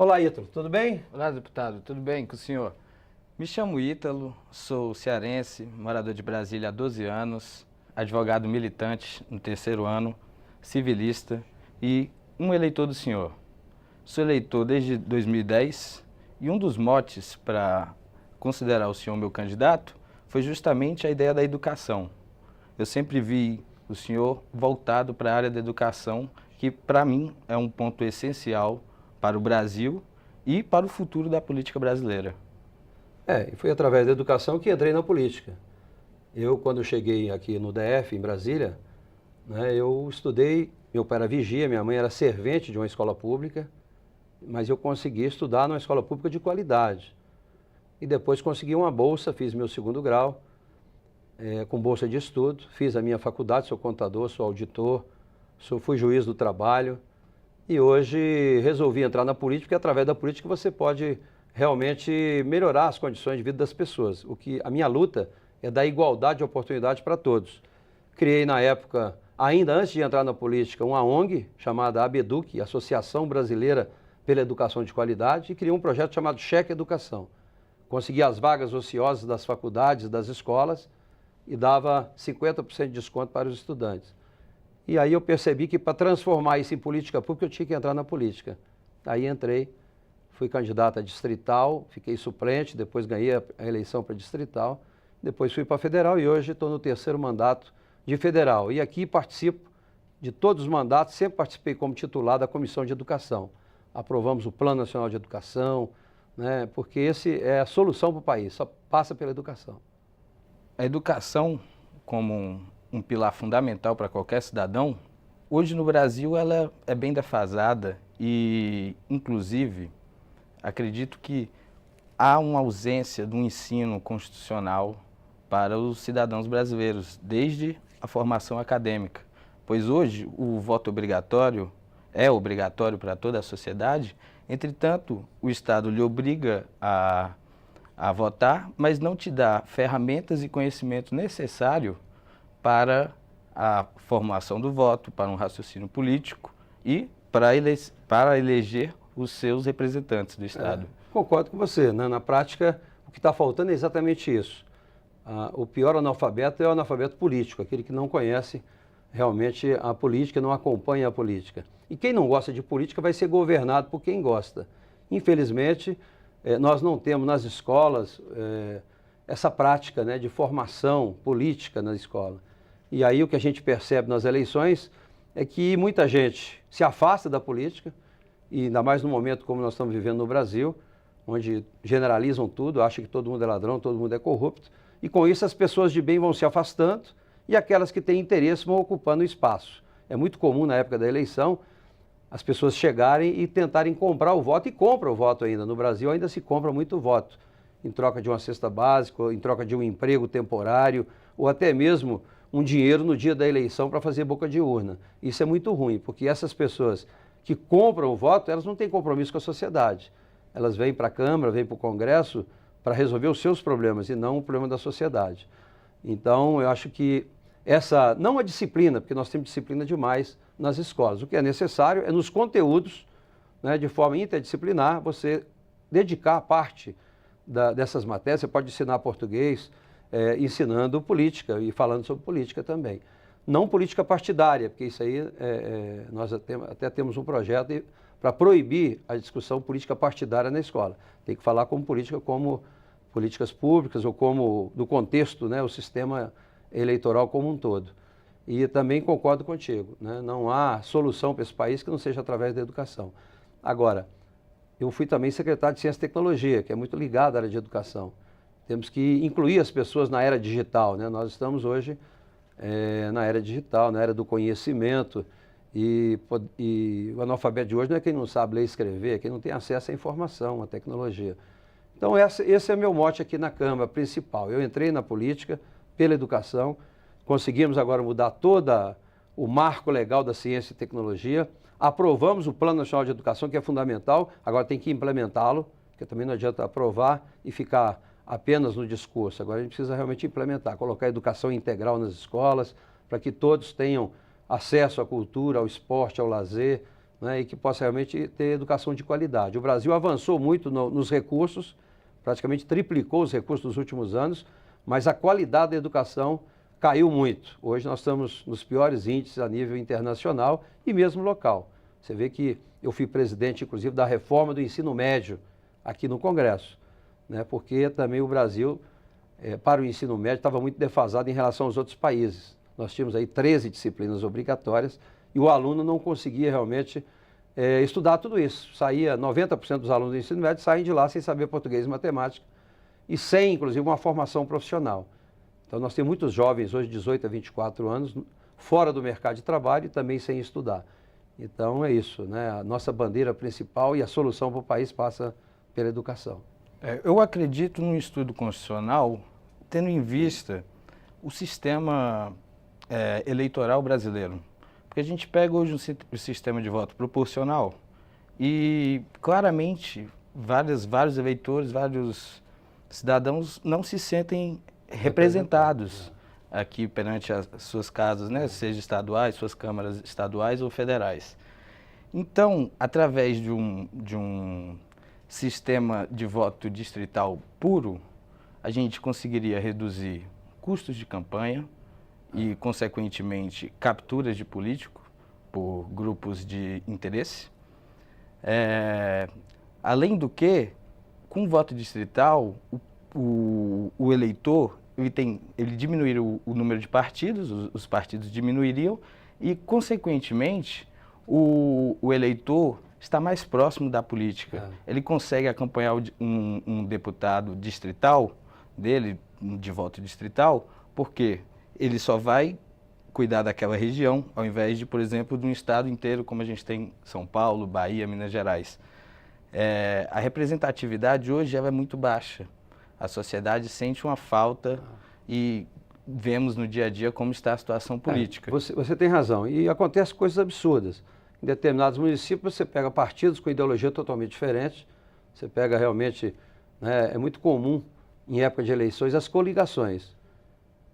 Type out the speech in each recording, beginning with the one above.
Olá, Ítalo, tudo bem? Olá, deputado, tudo bem com o senhor? Me chamo Ítalo, sou cearense, morador de Brasília há 12 anos, advogado militante no 3º ano, civilista e um eleitor do senhor. Sou eleitor desde 2010 e um dos motes para considerar o senhor meu candidato foi justamente a ideia da educação. Eu sempre vi o senhor voltado para a área da educação, que para mim é um ponto essencial para o Brasil e para o futuro da política brasileira. E foi através da educação que entrei na política. Eu, quando cheguei aqui no DF, em Brasília, eu estudei, meu pai era vigia, minha mãe era servente de uma escola pública, mas eu consegui estudar numa escola pública de qualidade. E depois consegui uma bolsa, fiz meu 2º grau, com bolsa de estudo, fiz a minha faculdade, sou contador, sou auditor, fui juiz do trabalho e hoje resolvi entrar na política, porque através da política você pode realmente melhorar as condições de vida das pessoas. A minha luta é dar igualdade de oportunidade para todos. Criei na época, ainda antes de entrar na política, uma ONG chamada ABEDUC, Associação Brasileira pela Educação de Qualidade, e criei um projeto chamado Cheque Educação. Consegui as vagas ociosas das faculdades, das escolas, e dava 50% de desconto para os estudantes. E aí eu percebi que para transformar isso em política pública eu tinha que entrar na política. Aí entrei, fui candidato a distrital, fiquei suplente, depois ganhei a eleição para distrital, depois fui para federal e hoje estou no 3º mandato de federal. E aqui participo de todos os mandatos, sempre participei como titular da Comissão de Educação. Aprovamos o Plano Nacional de Educação, porque esse é a solução para o país, só passa pela educação. A educação, como um pilar fundamental para qualquer cidadão, hoje no Brasil ela é bem defasada e, inclusive, acredito que há uma ausência de um ensino constitucional para os cidadãos brasileiros, desde a formação acadêmica. Pois hoje o voto obrigatório é obrigatório para toda a sociedade, entretanto, o Estado lhe obriga a votar, mas não te dá ferramentas e conhecimento necessário para a formação do voto, para um raciocínio político e para eleger os seus representantes do Estado. Concordo com você, Na prática, o que está faltando é exatamente isso. O pior analfabeto é o analfabeto político, aquele que não conhece realmente a política, não acompanha a política. E quem não gosta de política vai ser governado por quem gosta. Infelizmente, nós não temos nas escolas essa prática de formação política na escola. E aí o que a gente percebe nas eleições é que muita gente se afasta da política, e ainda mais no momento como nós estamos vivendo no Brasil, onde generalizam tudo, acham que todo mundo é ladrão, todo mundo é corrupto, e com isso as pessoas de bem vão se afastando e aquelas que têm interesse vão ocupando o espaço. É muito comum na época da eleição as pessoas chegarem e tentarem comprar o voto, e compram o voto ainda. No Brasil ainda se compra muito voto, em troca de uma cesta básica, em troca de um emprego temporário, ou até mesmo um dinheiro no dia da eleição para fazer boca de urna. Isso é muito ruim, porque essas pessoas que compram o voto, elas não têm compromisso com a sociedade. Elas vêm para a Câmara, vêm para o Congresso para resolver os seus problemas e não o problema da sociedade. Então, eu acho que não a disciplina, porque nós temos disciplina demais nas escolas. O que é necessário é nos conteúdos, de forma interdisciplinar, você dedicar parte dessas matérias. Você pode ensinar português, ensinando política e falando sobre política também. Não política partidária, porque isso aí nós até temos um projeto para proibir a discussão política partidária na escola. Tem que falar como política, como políticas públicas ou como do contexto, o sistema eleitoral como um todo. E também concordo contigo, não há solução para esse país que não seja através da educação. Agora, eu fui também secretário de Ciência e Tecnologia, que é muito ligado à área de educação. Temos que incluir as pessoas na era digital, Nós estamos hoje na era digital, na era do conhecimento, e o analfabeto de hoje não é quem não sabe ler e escrever, é quem não tem acesso à informação, à tecnologia. Então esse é meu mote aqui na Câmara principal. Eu entrei na política pela educação, conseguimos agora mudar todo o marco legal da ciência e tecnologia, aprovamos o Plano Nacional de Educação, que é fundamental, agora tem que implementá-lo, porque também não adianta aprovar e ficar apenas no discurso. Agora a gente precisa realmente implementar, colocar a educação integral nas escolas, para que todos tenham acesso à cultura, ao esporte, ao lazer, né, e que possa realmente ter educação de qualidade. O Brasil avançou muito nos recursos, praticamente triplicou os recursos nos últimos anos, mas a qualidade da educação caiu muito. Hoje nós estamos nos piores índices a nível internacional e mesmo local. Você vê que eu fui presidente, inclusive, da reforma do ensino médio aqui no Congresso, né, porque também o Brasil, para o ensino médio, estava muito defasado em relação aos outros países. Nós tínhamos aí 13 disciplinas obrigatórias e o aluno não conseguia realmente estudar tudo isso. Saía, 90% dos alunos do ensino médio saem de lá sem saber português e matemática e sem, inclusive, uma formação profissional. Então, nós temos muitos jovens hoje, de 18 a 24 anos, fora do mercado de trabalho e também sem estudar. Então, é isso, né? A nossa bandeira principal e a solução para o país passa pela educação. Eu acredito num estudo constitucional tendo em vista o sistema eleitoral brasileiro. Porque a gente pega hoje o sistema de voto proporcional e, claramente, vários eleitores, vários cidadãos não se sentem representados aqui perante as suas casas, né? Seja estaduais, suas câmaras estaduais ou federais. Então, através de um sistema de voto distrital puro, a gente conseguiria reduzir custos de campanha e, consequentemente, capturas de político por grupos de interesse. Além do que, com o voto distrital, o eleitor ele diminuiria o número de partidos, os partidos diminuiriam e, consequentemente, o eleitor está mais próximo da política. Ele consegue acompanhar um deputado distrital dele, de voto distrital, porque ele só vai cuidar daquela região, ao invés de, por exemplo, de um estado inteiro, como a gente tem São Paulo, Bahia, Minas Gerais. A representatividade hoje ela é muito baixa. A sociedade sente uma falta e vemos no dia a dia como está a situação política. Você tem razão. E acontecem coisas absurdas. Em determinados municípios você pega partidos com ideologia totalmente diferente. Você pega realmente, né, é muito comum em época de eleições as coligações.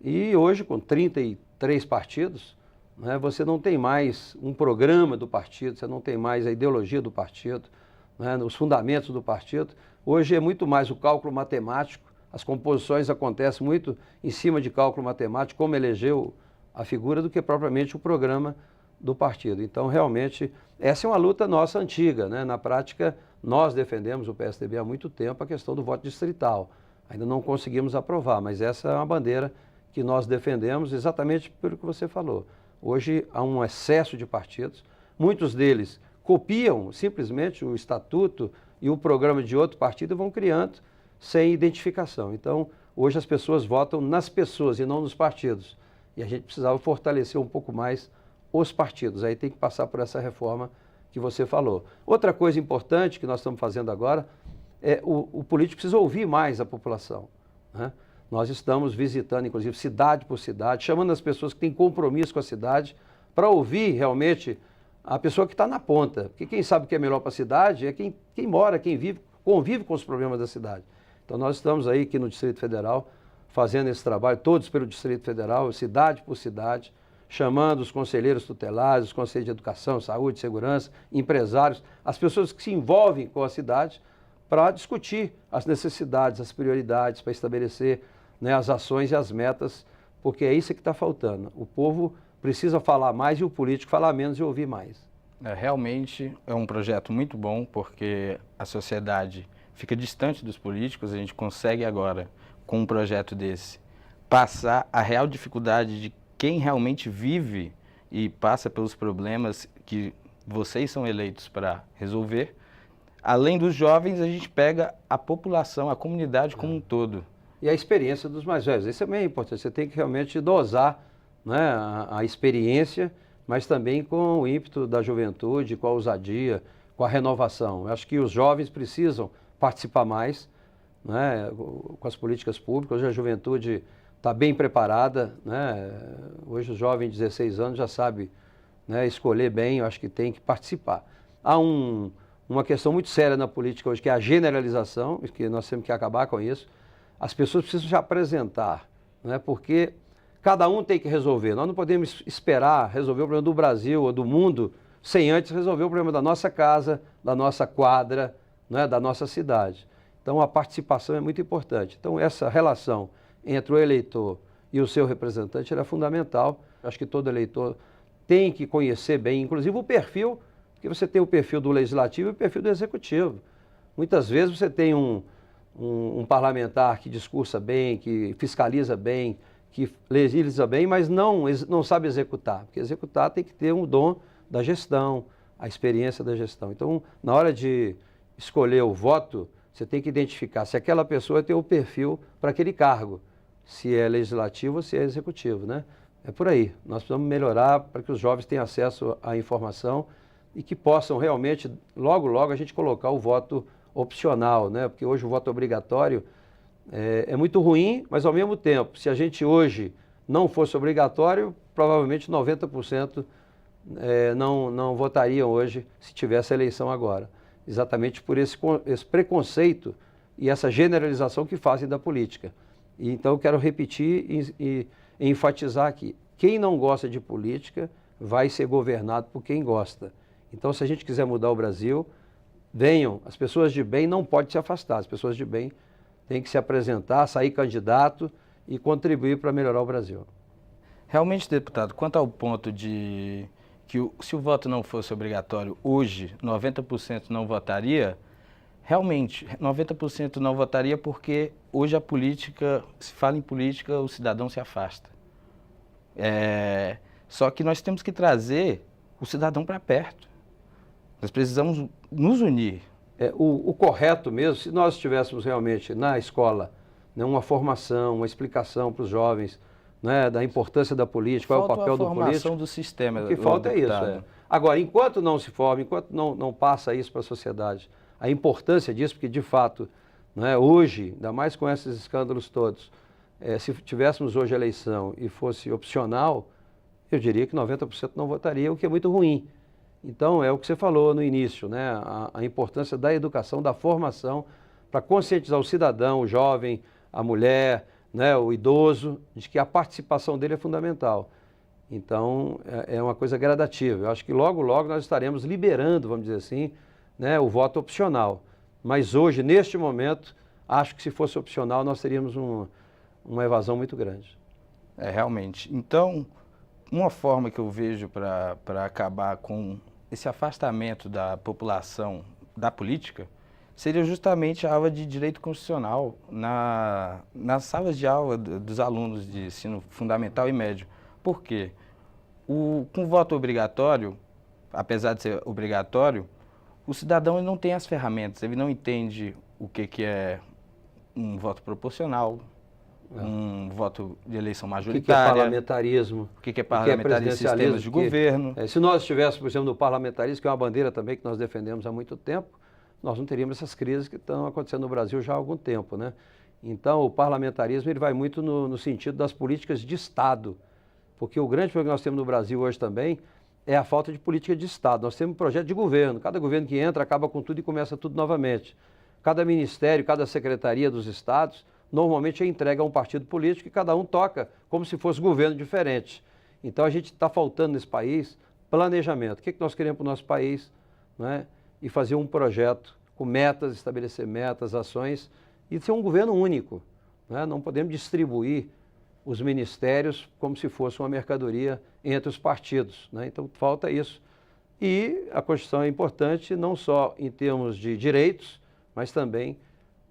E hoje, com 33 partidos, né, você não tem mais um programa do partido, você não tem mais a ideologia do partido, né, os fundamentos do partido. Hoje é muito mais o cálculo matemático, as composições acontecem muito em cima de cálculo matemático, como elegeu a figura, do que propriamente o programa do partido. Então, realmente, essa é uma luta nossa antiga, né? Na prática, nós defendemos, o PSDB, há muito tempo, a questão do voto distrital. Ainda não conseguimos aprovar, mas essa é uma bandeira que nós defendemos exatamente pelo que você falou. Hoje há um excesso de partidos, muitos deles copiam simplesmente o estatuto e o programa de outro partido e vão criando sem identificação. Então, hoje as pessoas votam nas pessoas e não nos partidos. E a gente precisava fortalecer um pouco mais os partidos. Aí tem que passar por essa reforma que você falou. Outra coisa importante que nós estamos fazendo agora é o político precisa ouvir mais a população, né? Nós estamos visitando, inclusive, cidade por cidade, chamando as pessoas que têm compromisso com a cidade para ouvir realmente a pessoa que está na ponta. Porque quem sabe o que é melhor para a cidade é quem mora, quem vive, convive com os problemas da cidade. Então nós estamos aí aqui no Distrito Federal fazendo esse trabalho, todos pelo Distrito Federal, cidade por cidade, chamando os conselheiros tutelares, os conselheiros de educação, saúde, segurança, empresários, as pessoas que se envolvem com a cidade para discutir as necessidades, as prioridades, para estabelecer, né, as ações e as metas, porque é isso que está faltando. O povo precisa falar mais e o político falar menos e ouvir mais. Realmente é um projeto muito bom, porque a sociedade fica distante dos políticos. A gente consegue agora, com um projeto desse, passar a real dificuldade de quem realmente vive e passa pelos problemas que vocês são eleitos para resolver. Além dos jovens, a gente pega a população, a comunidade como um todo. E a experiência dos mais velhos, isso é bem importante. Você tem que realmente dosar, né, a experiência, mas também com o ímpeto da juventude, com a ousadia, com a renovação. Eu acho que os jovens precisam participar mais, né, com as políticas públicas. Hoje a juventude está bem preparada, né? Hoje o jovem de 16 anos já sabe, né, escolher bem, eu acho que tem que participar. Há uma questão muito séria na política hoje, que é a generalização, que nós temos que acabar com isso. As pessoas precisam se apresentar, né, porque cada um tem que resolver. Nós não podemos esperar resolver o problema do Brasil ou do mundo sem antes resolver o problema da nossa casa, da nossa quadra, né, da nossa cidade. Então, a participação é muito importante. Então, essa relação entre o eleitor e o seu representante era fundamental. Acho que todo eleitor tem que conhecer bem, inclusive o perfil, porque você tem o perfil do legislativo e o perfil do executivo. Muitas vezes você tem um parlamentar que discursa bem, que fiscaliza bem, que legisla bem, mas não sabe executar. Porque executar tem que ter um dom da gestão, a experiência da gestão. Então, na hora de escolher o voto, você tem que identificar se aquela pessoa tem o perfil para aquele cargo, se é legislativo ou se é executivo, né? É por aí. Nós precisamos melhorar para que os jovens tenham acesso à informação e que possam realmente, logo, logo, a gente colocar o voto opcional, né? Porque hoje o voto obrigatório é muito ruim, mas ao mesmo tempo, se a gente hoje não fosse obrigatório, provavelmente 90% não votariam hoje se tivesse a eleição agora. Exatamente por esse preconceito e essa generalização que fazem da política. E, então eu quero repetir e enfatizar aqui, quem não gosta de política vai ser governado por quem gosta. Então, se a gente quiser mudar o Brasil, venham, as pessoas de bem não podem se afastar, as pessoas de bem têm que se apresentar, sair candidato e contribuir para melhorar o Brasil. Realmente, deputado, quanto ao ponto de que se o voto não fosse obrigatório hoje, 90% não votaria, realmente, 90% não votaria porque hoje a política, se fala em política, o cidadão se afasta. Só que nós temos que trazer o cidadão para perto. Nós precisamos nos unir. O correto mesmo, se nós estivéssemos realmente na escola, né, uma formação, uma explicação para os jovens, né, da importância da política, qual é o papel do político. Falta a formação do sistema. O que falta é isso. Agora, enquanto não se forma, enquanto não passa isso para a sociedade, a importância disso, porque de fato, né, hoje, ainda mais com esses escândalos todos, se tivéssemos hoje eleição e fosse opcional, eu diria que 90% não votaria, o que é muito ruim. Então, é o que você falou no início, né? A importância da educação, da formação, para conscientizar o cidadão, o jovem, a mulher, né, o idoso, de que a participação dele é fundamental. Então, é uma coisa gradativa. Eu acho que logo, logo nós estaremos liberando, vamos dizer assim, né, o voto opcional. Mas hoje, neste momento, acho que se fosse opcional, nós teríamos uma evasão muito grande. Realmente. Então, uma forma que eu vejo para acabar com esse afastamento da população da política seria justamente a aula de direito constitucional nas salas de aula dos alunos de ensino fundamental e médio. Por quê? Com o voto obrigatório, apesar de ser obrigatório, o cidadão ele não tem as ferramentas, ele não entende o que é um voto proporcional, um voto de eleição majoritária. O que é parlamentarismo? O que é parlamentarismo, sistemas de governo. Se nós estivéssemos, por exemplo, no parlamentarismo, que é uma bandeira também que nós defendemos há muito tempo, nós não teríamos essas crises que estão acontecendo no Brasil já há algum tempo, né? Então, o parlamentarismo ele vai muito no sentido das políticas de Estado, porque o grande problema que nós temos no Brasil hoje também é a falta de política de Estado. Nós temos um projeto de governo, cada governo que entra acaba com tudo e começa tudo novamente. Cada ministério, cada secretaria dos estados, normalmente é entregue a um partido político e cada um toca como se fosse governo diferente. Então a gente está faltando nesse país planejamento. O que nós queremos para o nosso país, né? E fazer um projeto com metas, estabelecer metas, ações e ser um governo único, né? Não podemos distribuir os ministérios como se fosse uma mercadoria entre os partidos, né? Então falta isso. E a Constituição é importante não só em termos de direitos, mas também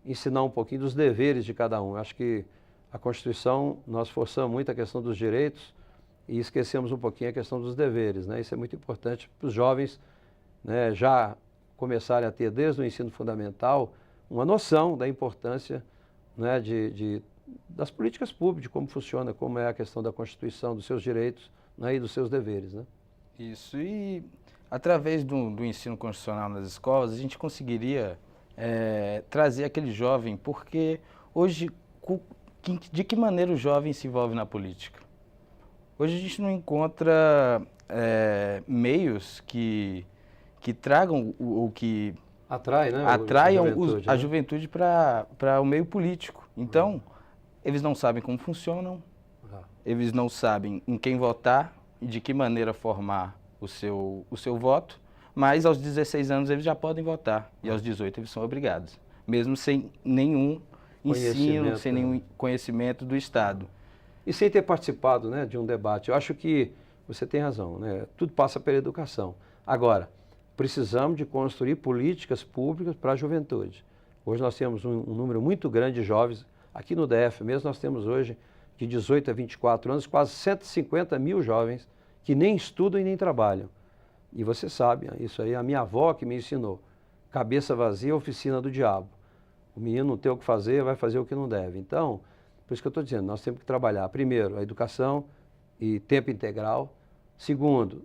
ensinar um pouquinho dos deveres de cada um. Acho que a Constituição, nós forçamos muito a questão dos direitos e esquecemos um pouquinho a questão dos deveres, né? Isso é muito importante para os jovens, né, já começarem a ter, desde o ensino fundamental, uma noção da importância, né, das políticas públicas, de como funciona, como é a questão da Constituição, dos seus direitos, né, e dos seus deveres, né? Isso, e através do ensino constitucional nas escolas, a gente conseguiria trazer aquele jovem, porque hoje, de que maneira o jovem se envolve na política? Hoje a gente não encontra meios que tragam ou que atraiam a juventude para o meio político. Então, eles não sabem como funcionam, eles não sabem em quem votar e de que maneira formar o seu voto, mas aos 16 anos eles já podem votar e aos 18 eles são obrigados, mesmo sem nenhum ensino, sem nenhum conhecimento do Estado. E sem ter participado, né, de um debate. Eu acho que você tem razão, né? Tudo passa pela educação. Agora, precisamos de construir políticas públicas para a juventude. Hoje nós temos um número muito grande de jovens, aqui no DF mesmo nós temos hoje de 18 a 24 anos, quase 150 mil jovens que nem estudam e nem trabalham. E você sabe, isso aí a minha avó que me ensinou. Cabeça vazia, oficina do diabo. O menino não tem o que fazer, vai fazer o que não deve. Então, por isso que eu estou dizendo, nós temos que trabalhar, primeiro, a educação e tempo integral. Segundo,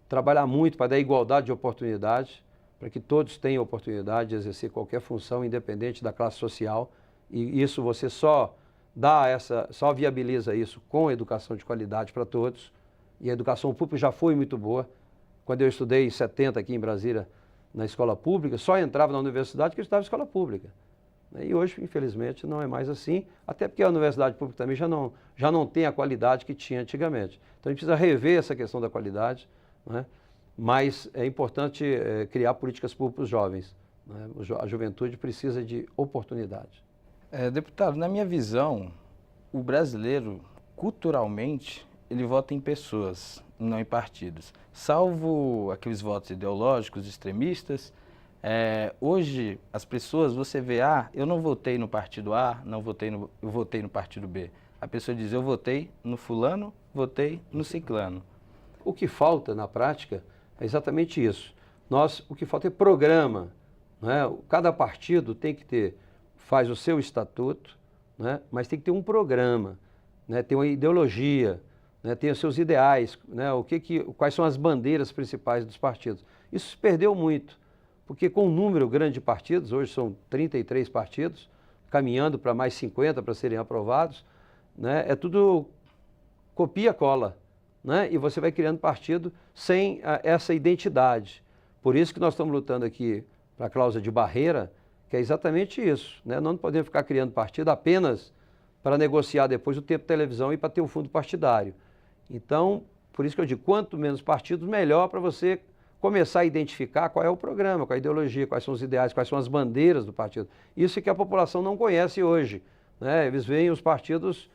trabalhar muito para dar igualdade de oportunidades, para que todos tenham oportunidade de exercer qualquer função, independente da classe social. E isso você só viabiliza isso com educação de qualidade para todos. E a educação pública já foi muito boa. Quando eu estudei em 70 aqui em Brasília, na escola pública, só entrava na universidade que eu estudava em escola pública. E hoje, infelizmente, não é mais assim, até porque a universidade pública também já não tem a qualidade que tinha antigamente. Então, a gente precisa rever essa questão da qualidade, né? Mas é importante criar políticas públicas para os jovens, né? A juventude precisa de oportunidade. Deputado, na minha visão, o brasileiro, culturalmente, ele vota em pessoas, não em partidos. Salvo aqueles votos ideológicos, extremistas, hoje as pessoas, você vê, eu não votei no partido A, eu votei no partido B. A pessoa diz, eu votei no fulano, votei no ciclano. O que falta na prática é exatamente isso. O que falta é programa, né? Cada partido tem que faz o seu estatuto, né? Mas tem que ter um programa, né? Tem uma ideologia, né? Tem os seus ideais, né? Quais são as bandeiras principais dos partidos. Isso se perdeu muito, porque com um número grande de partidos, hoje são 33 partidos, caminhando para mais 50 para serem aprovados, né? É tudo copia-cola, né? E você vai criando partido sem essa identidade. Por isso que nós estamos lutando aqui para a cláusula de barreira, que é exatamente isso, né? Nós não podemos ficar criando partido apenas para negociar depois o tempo de televisão e para ter o fundo partidário. Então, por isso que eu digo, quanto menos partidos, melhor para você começar a identificar qual é o programa, qual é a ideologia, quais são os ideais, quais são as bandeiras do partido. Isso é que a população não conhece hoje, né? Eles veem os partidos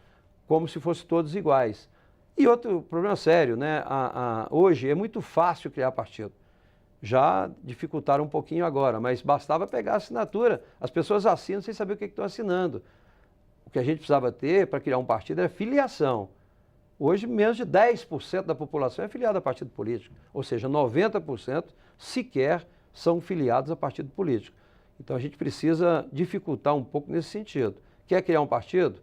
como se fossem todos iguais. E outro problema sério, né? Hoje é muito fácil criar partido. Já dificultaram um pouquinho agora, mas bastava pegar a assinatura. As pessoas assinam sem saber o que estão assinando. O que a gente precisava ter para criar um partido era filiação. Hoje, menos de 10% da população é filiada a partido político. Ou seja, 90% sequer são filiados a partido político. Então, a gente precisa dificultar um pouco nesse sentido. Quer criar um partido?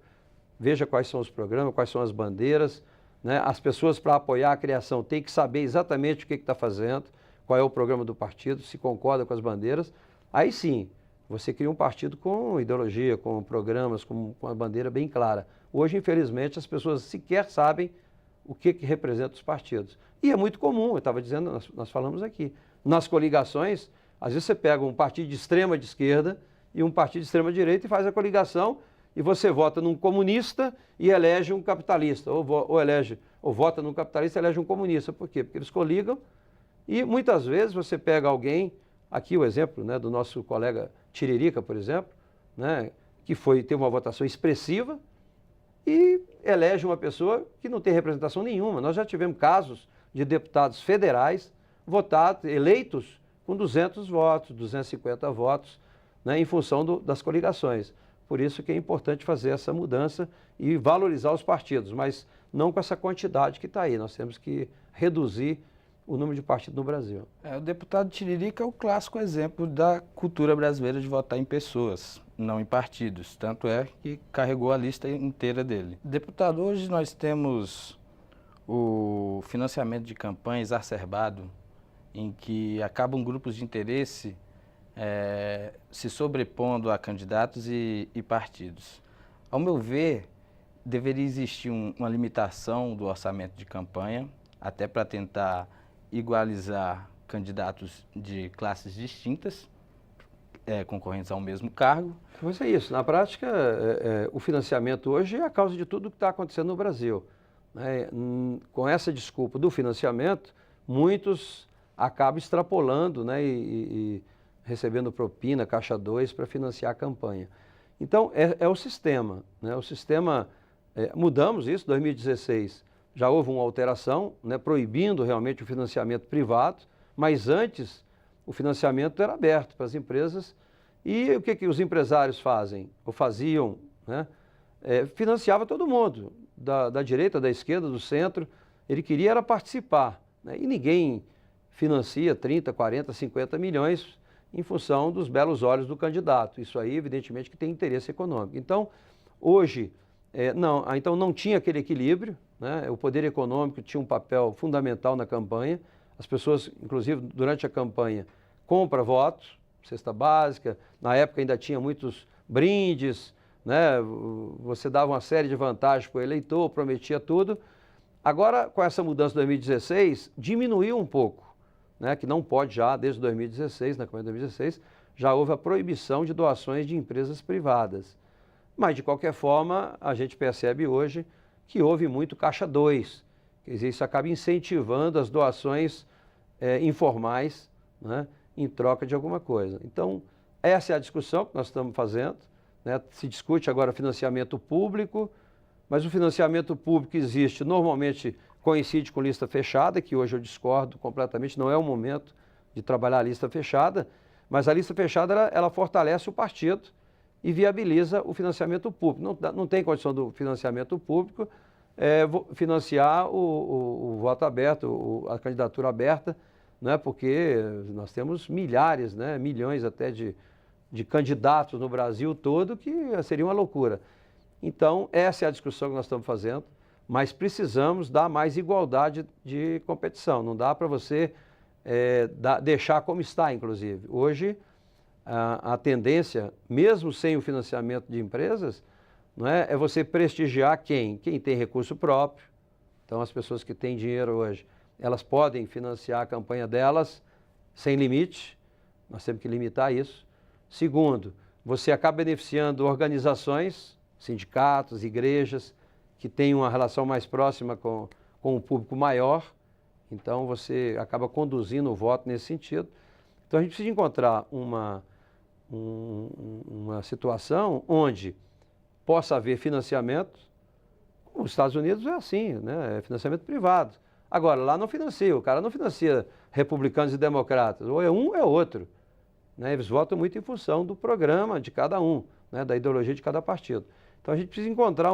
Veja quais são os programas, quais são as bandeiras, né? As pessoas, para apoiar a criação, têm que saber exatamente o que está fazendo, qual é o programa do partido, se concorda com as bandeiras. Aí sim, você cria um partido com ideologia, com programas, com uma bandeira bem clara. Hoje, infelizmente, as pessoas sequer sabem o que representa os partidos. E é muito comum, eu estava dizendo, nós falamos aqui, nas coligações, às vezes você pega um partido de extrema de esquerda e um partido de extrema direita e faz a coligação e você vota num comunista e elege um capitalista, ou vota num capitalista e elege um comunista. Por quê? Porque eles coligam e muitas vezes você pega alguém, aqui o exemplo, né, do nosso colega Tiririca, por exemplo, né, que teve uma votação expressiva e elege uma pessoa que não tem representação nenhuma. Nós já tivemos casos de deputados federais eleitos com 200 votos, 250 votos, né, em função das coligações. Por isso que é importante fazer essa mudança e valorizar os partidos, mas não com essa quantidade que está aí. Nós temos que reduzir o número de partidos no Brasil. O deputado Tiririca é o clássico exemplo da cultura brasileira de votar em pessoas, não em partidos. Tanto é que carregou a lista inteira dele. Deputado, hoje nós temos o financiamento de campanha exacerbado, em que acabam grupos de interesse se sobrepondo a candidatos e partidos. Ao meu ver, deveria existir uma limitação do orçamento de campanha, até para tentar igualizar candidatos de classes distintas, concorrentes ao mesmo cargo. Mas é isso, na prática, o financiamento hoje é a causa de tudo que está acontecendo no Brasil, né? Com essa desculpa do financiamento, muitos acabam extrapolando, né, e recebendo propina, caixa 2 para financiar a campanha. Então, é o sistema, né? O sistema, mudamos isso em 2016, já houve uma alteração, né, proibindo realmente o financiamento privado, mas antes o financiamento era aberto para as empresas. E o que os empresários fazem, ou faziam, né? Financiava todo mundo, da direita, da esquerda, do centro. Ele queria era participar, né? E ninguém financia 30, 40, 50 milhões em função dos belos olhos do candidato. Isso aí, evidentemente, que tem interesse econômico. Então, hoje, então não tinha aquele equilíbrio, né? O poder econômico tinha um papel fundamental na campanha. As pessoas, inclusive, durante a campanha, compram votos, cesta básica. Na época ainda tinha muitos brindes, né? Você dava uma série de vantagens para o eleitor, prometia tudo. Agora, com essa mudança de 2016, diminuiu um pouco, né? Que não pode já, desde 2016, na campanha de 2016, já houve a proibição de doações de empresas privadas. Mas, de qualquer forma, a gente percebe hoje que houve muito caixa 2. Quer dizer, isso acaba incentivando as doações informais, né, em troca de alguma coisa. Então, essa é a discussão que nós estamos fazendo, né? Se discute agora financiamento público, mas o financiamento público existe, normalmente coincide com lista fechada, que hoje eu discordo completamente, não é o momento de trabalhar a lista fechada, mas a lista fechada ela fortalece o partido e viabiliza o financiamento público. Não tem condição do financiamento público financiar o voto aberto, a candidatura aberta, né? Porque nós temos milhares, né? Milhões até de candidatos no Brasil todo, que seria uma loucura. Então, essa é a discussão que nós estamos fazendo, mas precisamos dar mais igualdade de competição. Não dá para você deixar como está, inclusive. Hoje, a tendência, mesmo sem o financiamento de empresas, não é você prestigiar quem? Quem tem recurso próprio. Então, as pessoas que têm dinheiro hoje, elas podem financiar a campanha delas sem limite. Nós temos que limitar isso. Segundo, você acaba beneficiando organizações, sindicatos, igrejas, que têm uma relação mais próxima com um público maior. Então, você acaba conduzindo o voto nesse sentido. Então, a gente precisa encontrar uma situação onde possa haver financiamento. Os Estados Unidos é assim, né? É financiamento privado. Agora, lá não financia, o cara não financia republicanos e democratas, ou é um ou é outro, né? Eles votam muito em função do programa de cada um, né? Da ideologia de cada partido. Então a gente precisa encontrar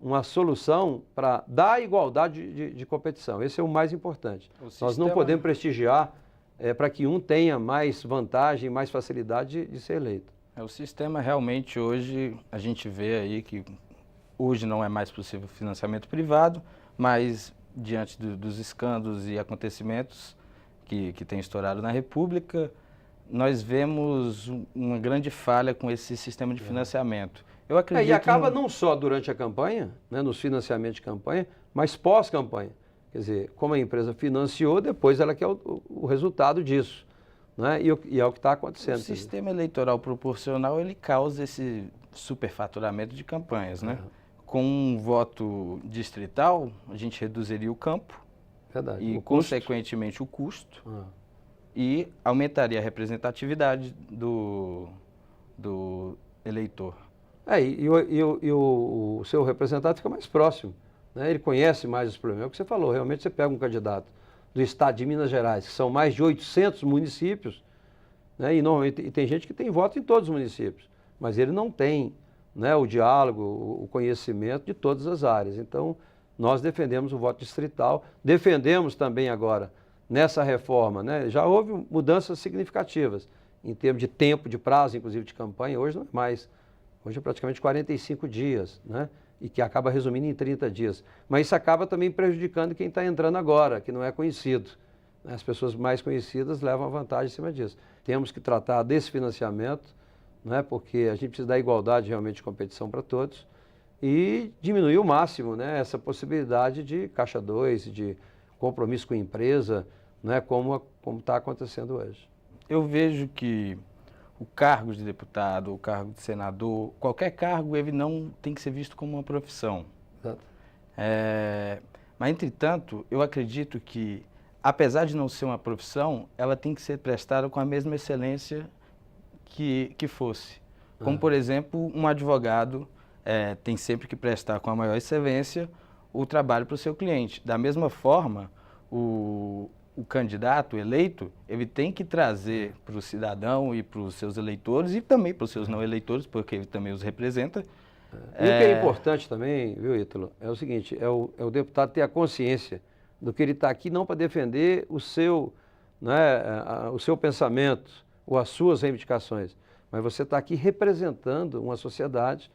uma solução para dar igualdade de competição. Esse é o mais importante. Nós não podemos prestigiar para que um tenha mais vantagem, mais facilidade de ser eleito. O sistema realmente hoje, a gente vê aí que hoje não é mais possível financiamento privado, mas diante dos escândalos e acontecimentos que têm estourado na República, nós vemos uma grande falha com esse sistema de financiamento. Eu acredito e acaba não só durante a campanha, né, nos financiamentos de campanha, mas pós-campanha. Quer dizer, como a empresa financiou, depois ela quer o resultado disso. Né? E é o que está acontecendo. O sistema eleitoral proporcional, ele causa esse superfaturamento de campanhas, né? Com um voto distrital, a gente reduziria o campo. Verdade. E, consequentemente, o custo. E aumentaria a representatividade do eleitor. E o seu representante fica mais próximo, né? Ele conhece mais os problemas. É o que você falou, realmente você pega um candidato do estado de Minas Gerais, que são mais de 800 municípios, né? E tem gente que tem voto em todos os municípios, mas ele não tem, né, o diálogo, o conhecimento de todas as áreas. Então, nós defendemos o voto distrital, defendemos também agora, nessa reforma, né, já houve mudanças significativas, em termos de tempo, de prazo, inclusive de campanha, hoje não é mais, hoje é praticamente 45 dias, né, e que acaba resumindo em 30 dias. Mas isso acaba também prejudicando quem está entrando agora, que não é conhecido. As pessoas mais conhecidas levam a vantagem em cima disso. Temos que tratar desse financiamento, né, porque a gente precisa dar igualdade realmente de competição para todos e diminuir ao máximo, né, essa possibilidade de caixa 2, de compromisso com a empresa, né, como está acontecendo hoje. Eu vejo que o cargo de deputado, o cargo de senador, qualquer cargo, ele não tem que ser visto como uma profissão. Exato. Mas, entretanto, eu acredito que apesar de não ser uma profissão, ela tem que ser prestada com a mesma excelência que fosse. Como, por exemplo, um advogado tem sempre que prestar com a maior excelência o trabalho para o seu cliente. Da mesma forma, o candidato eleito, ele tem que trazer para o cidadão e para os seus eleitores e também para os seus não eleitores, porque ele também os representa. E o que é importante também, viu, Ítalo, é o seguinte, é o deputado ter a consciência do que ele está aqui não para defender o seu, né, o seu pensamento ou as suas reivindicações, mas você está aqui representando uma sociedade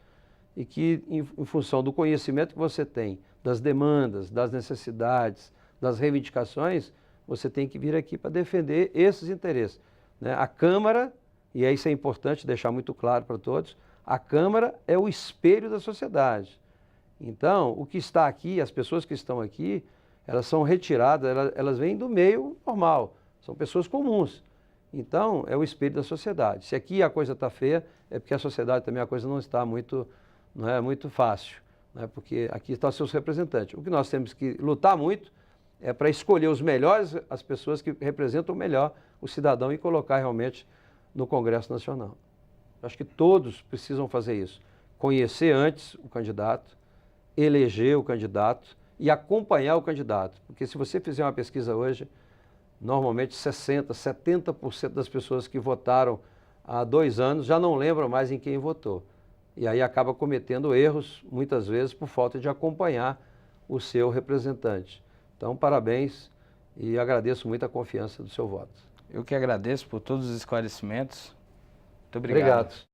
e que, em função do conhecimento que você tem, das demandas, das necessidades, das reivindicações, você tem que vir aqui para defender esses interesses, né? A Câmara, e isso é importante deixar muito claro para todos, a Câmara é o espelho da sociedade. Então, o que está aqui, as pessoas que estão aqui, elas são retiradas, elas vêm do meio normal, são pessoas comuns. Então, é o espelho da sociedade. Se aqui a coisa está feia, é porque a sociedade também a coisa não está muito, não é muito fácil, né? Porque aqui estão os seus representantes. O que nós temos que lutar muito é para escolher os melhores, as pessoas que representam melhor o cidadão e colocar realmente no Congresso Nacional. Acho que todos precisam fazer isso. Conhecer antes o candidato, eleger o candidato e acompanhar o candidato. Porque se você fizer uma pesquisa hoje, normalmente 60%, 70% das pessoas que votaram há 2 anos já não lembram mais em quem votou. E aí acaba cometendo erros, muitas vezes, por falta de acompanhar o seu representante. Então, parabéns e agradeço muito a confiança do seu voto. Eu que agradeço por todos os esclarecimentos. Muito obrigado. Obrigado.